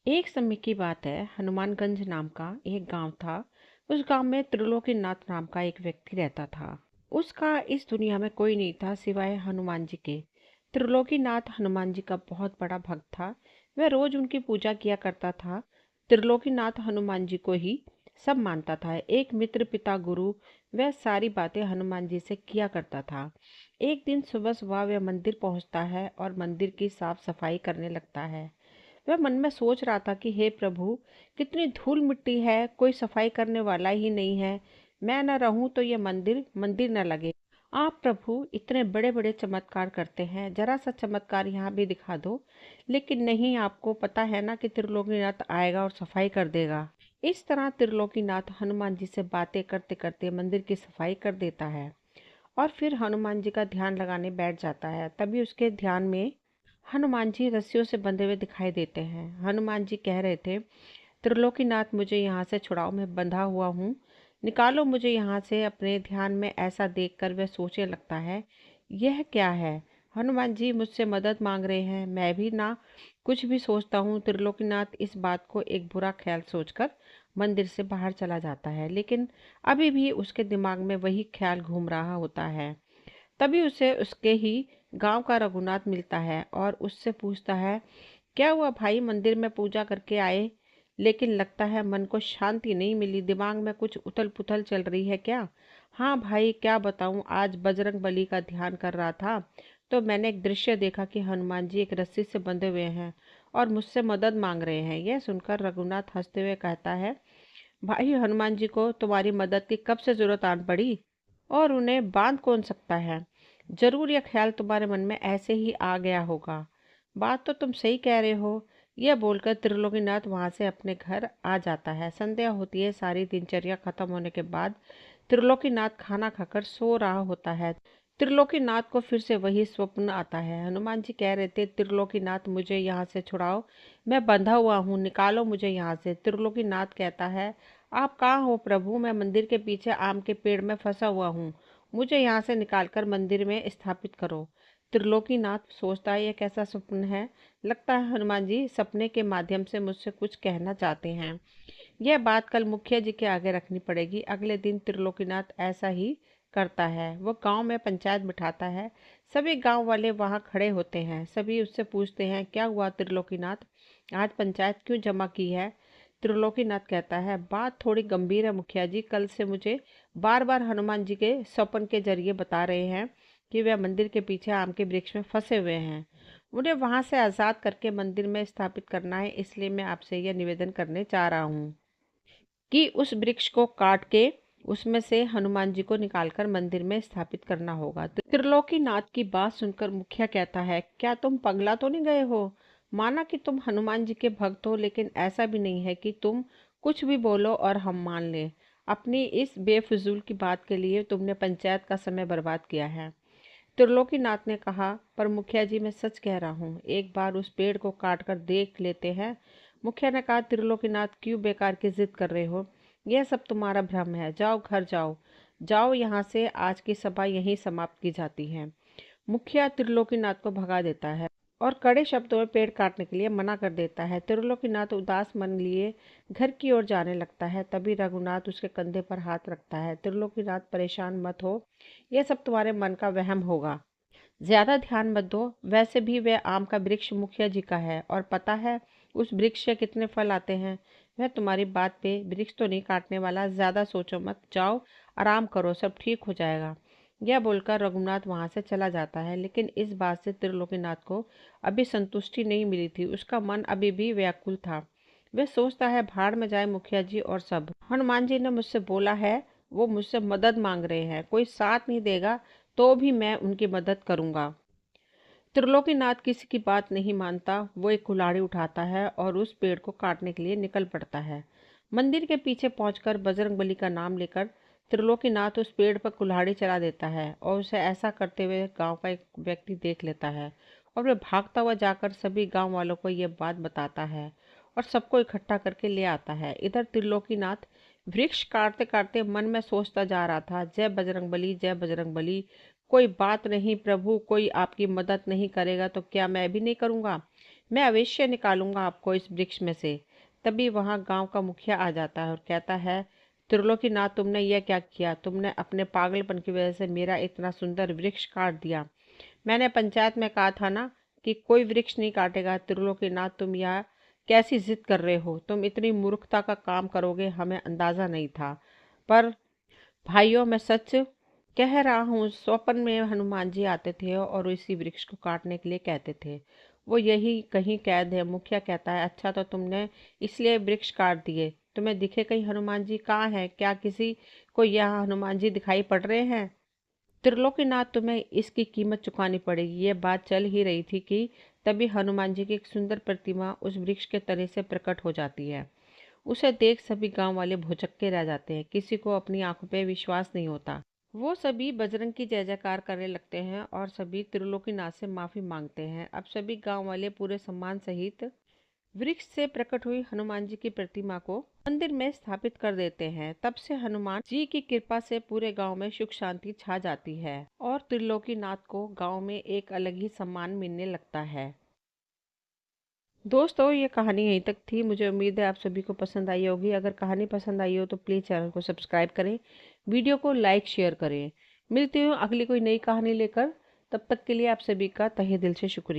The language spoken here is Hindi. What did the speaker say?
एक समय की बात है, हनुमानगंज नाम का एक गांव था। उस गांव में त्रिलोकीनाथ नाम का एक व्यक्ति रहता था। उसका इस दुनिया में कोई नहीं था सिवाय हनुमान जी के। त्रिलोकीनाथ हनुमान जी का बहुत बड़ा भक्त था। वह रोज उनकी पूजा किया करता था। त्रिलोकीनाथ हनुमान जी को ही सब मानता था। एक मित्र, पिता, गुरु, वह सारी बातें हनुमान जी से किया करता था। एक दिन सुबह सुबह वह मंदिर पहुंचता है और मंदिर की साफ सफाई करने लगता है। वह मन में सोच रहा था कि हे प्रभु, कितनी धूल मिट्टी है, कोई सफाई करने वाला ही नहीं है। मैं न रहूं तो ये मंदिर मंदिर न लगे। आप प्रभु इतने बड़े बड़े चमत्कार करते हैं, जरा सा चमत्कार यहाँ भी दिखा दो। लेकिन नहीं, आपको पता है ना कि त्रिलोकीनाथ आएगा और सफाई कर देगा। इस तरह त्रिलोकीनाथ हनुमान जी से बातें करते करते मंदिर की सफाई कर देता है और फिर हनुमान जी का ध्यान लगाने बैठ जाता है। तभी उसके ध्यान में हनुमान जी रस्सियों से बंधे हुए दिखाई देते हैं। हनुमान जी कह रहे थे, त्रिलोकीनाथ मुझे यहाँ से छुड़ाओ, मैं बंधा हुआ हूँ, निकालो मुझे यहाँ से। अपने ध्यान में ऐसा देखकर वह सोचने लगता है, यह क्या है? हनुमान जी मुझसे मदद मांग रहे हैं, मैं भी ना कुछ भी सोचता हूँ। त्रिलोकीनाथ इस बात को एक बुरा ख्याल सोचकर मंदिर से बाहर चला जाता है, लेकिन अभी भी उसके दिमाग में वही ख्याल घूम रहा होता है। तभी उसे उसके ही गांव का रघुनाथ मिलता है और उससे पूछता है, क्या हुआ भाई, मंदिर में पूजा करके आए, लेकिन लगता है मन को शांति नहीं मिली, दिमाग में कुछ उथल पुथल चल रही है क्या? हाँ भाई, क्या बताऊं, आज बजरंग बली का ध्यान कर रहा था तो मैंने एक दृश्य देखा कि हनुमान जी एक रस्सी से बंधे हुए हैं और मुझसे मदद मांग रहे हैं। यह सुनकर रघुनाथ हंसते हुए कहता है, भाई हनुमान जी को तुम्हारी मदद की कब से जरूरत आन पड़ी और उन्हें बांध कौन सकता है? जरूर यह ख्याल तुम्हारे मन में ऐसे ही आ गया होगा। बात तो तुम सही कह रहे हो। यह बोलकर त्रिलोकीनाथ वहां से अपने घर आ जाता है। संध्या होती है। सारी दिनचर्या खत्म होने के बाद त्रिलोकीनाथ खाना खाकर सो रहा होता है। त्रिलोकीनाथ को फिर से वही स्वप्न आता है। हनुमान जी कह रहे थे, त्रिलोकीनाथ मुझे यहाँ से छुड़ाओ, मैं बंधा हुआ हूँ, निकालो मुझे यहाँ से। त्रिलोकीनाथ कहता है, आप कहाँ हो प्रभु? मैं मंदिर के पीछे आम के पेड़ में फंसा हुआ हूँ, मुझे यहाँ से निकालकर मंदिर में स्थापित करो। त्रिलोकीनाथ सोचता है, यह कैसा स्वप्न है? लगता है हनुमान जी सपने के माध्यम से मुझसे कुछ कहना चाहते हैं। यह बात कल मुखिया जी के आगे रखनी पड़ेगी। अगले दिन त्रिलोकीनाथ ऐसा ही करता है। वो गांव में पंचायत बिठाता है। सभी गांव वाले वहां खड़े होते हैं। सभी उससे पूछते हैं, क्या हुआ त्रिलोकीनाथ, आज पंचायत क्यों जमा की है? त्रिलोकीनाथ कहता है, बात थोड़ी गंभीर है मुखिया जी। कल से मुझे बार बार हनुमान जी के स्वप्न के जरिए बता रहे हैं कि वे मंदिर के पीछे आम के वृक्ष में फंसे हुए हैं। उन्हें वहां से आजाद करके मंदिर में स्थापित करना है, इसलिए मैं आपसे यह निवेदन करने चाह रहा हूँ कि उस वृक्ष को काट के उसमें से हनुमान जी को निकालकर मंदिर में स्थापित करना होगा। त्रिलोकीनाथ की बात सुनकर मुखिया कहता है, क्या तुम पगला तो नहीं गए हो? माना कि तुम हनुमान जी के भक्त हो, लेकिन ऐसा भी नहीं है कि तुम कुछ भी बोलो और हम मान लें। अपनी इस बेफिजूल की बात के लिए तुमने पंचायत का समय बर्बाद किया है। त्रिलोकीनाथ ने कहा, पर मुखिया जी मैं सच कह रहा हूँ, एक बार उस पेड़ को काट कर देख लेते हैं। मुखिया ने कहा, त्रिलोकीनाथ क्यों बेकार की जिद कर रहे हो? यह सब तुम्हारा भ्रम है। जाओ घर जाओ, जाओ यहाँ से। आज की सभा यहीं समाप्त की जाती है। मुखिया त्रिलोकीनाथ को भगा देता है और कड़े शब्दों में पेड़ काटने के लिए मना कर देता है। त्रिलोकीनाथ उदास मन लिए घर की ओर जाने लगता है। तभी रघुनाथ उसके कंधे पर हाथ रखता है। त्रिलोकीनाथ, परेशान मत हो, यह सब तुम्हारे मन का वहम होगा, ज्यादा ध्यान मत दो। वैसे भी वह आम का वृक्ष मुखिया जी का है और पता है उस वृक्ष से कितने फल आते हैं। वह तुम्हारी बात पे वृक्ष तो नहीं काटने वाला, ज्यादा सोचो मत, जाओ आराम करो, सब ठीक हो जाएगा। यह बोलकर रघुनाथ वहां से चला जाता है, लेकिन इस बात से त्रिलोकीनाथ को अभी संतुष्टि नहीं मिली थी। उसका मन अभी भी व्याकुल था। वह सोचता है, भाड़ में जाए मुखिया जी और सब। हनुमान जी ने मुझसे बोला है, वो मुझसे मदद मांग रहे हैं, कोई साथ नहीं देगा तो भी मैं उनकी मदद करूंगा। त्रिलोकीनाथ किसी की बात नहीं मानता। वो एक कुल्हाड़ी उठाता है और उस पेड़ को काटने के लिए निकल पड़ता है। मंदिर के पीछे पहुंचकर बजरंगबली का नाम लेकर त्रिलोकीनाथ उस पेड़ पर कुल्हाड़ी चला देता है और उसे ऐसा करते हुए गांव का एक व्यक्ति देख लेता है और वह भागता हुआ जाकर सभी गांव वालों को यह बात बताता है और सबको इकट्ठा करके ले आता है। इधर त्रिलोकीनाथ वृक्ष काटते काटते मन में सोचता जा रहा था, जय बजरंगबली, जय बजरंगबली। कोई बात नहीं प्रभु, कोई आपकी मदद नहीं करेगा तो क्या मैं भी नहीं करूंगा? मैं अवश्य निकालूंगा आपको इस वृक्ष में से। तभी वहां गांव का मुखिया आ जाता है और कहता है, त्रिलोकीनाथ, तुमने यह क्या किया? तुमने अपने पागलपन की वजह से मेरा इतना सुंदर वृक्ष काट दिया। मैंने पंचायत में कहा था ना कि कोई वृक्ष नहीं काटेगा। त्रिलोकीनाथ, तुम यह कैसी जिद कर रहे हो? तुम इतनी मूर्खता का काम करोगे हमें अंदाजा नहीं था। पर भाइयों, मैं सच कह रहा हूँ, स्वप्न में हनुमान जी आते थे और इसी वृक्ष को काटने के लिए कहते थे। वो यही कहीं कैद है। मुखिया कहता है, अच्छा तो तुमने इसलिए वृक्ष काट दिए। तुम्हें दिखे कहीं हनुमान जी कहाँ है? क्या किसी को यहाँ हनुमान जी दिखाई पड़ रहे हैं? त्रिलोकीनाथ, तुम्हें इसकी कीमत चुकानी पड़ेगी। ये बात चल ही रही थी कि तभी हनुमान जी की एक सुंदर प्रतिमा उस वृक्ष के तने से प्रकट हो जाती है। उसे देख सभी गांव वाले भौचक्के रह जाते हैं। किसी को अपनी आंखों पे विश्वास नहीं होता। वो सभी बजरंग की जय जयकार करने लगते हैं और सभी त्रिलोकीनाथ से माफी मांगते हैं। अब सभी गांव वाले पूरे सम्मान सहित वृक्ष से प्रकट हुई हनुमान जी की प्रतिमा को मंदिर में स्थापित कर देते हैं। तब से हनुमान जी की कृपा से पूरे गांव में सुख शांति छा जाती है और त्रिलोकीनाथ को गांव में एक अलग ही सम्मान मिलने लगता है। दोस्तों, ये कहानी यहीं तक थी। मुझे उम्मीद है आप सभी को पसंद आई होगी। अगर कहानी पसंद आई हो तो प्लीज़ चैनल को सब्सक्राइब करें, वीडियो को लाइक शेयर करें। मिलती हूँ अगली कोई नई कहानी लेकर। तब तक के लिए आप सभी का तहे दिल से शुक्रिया।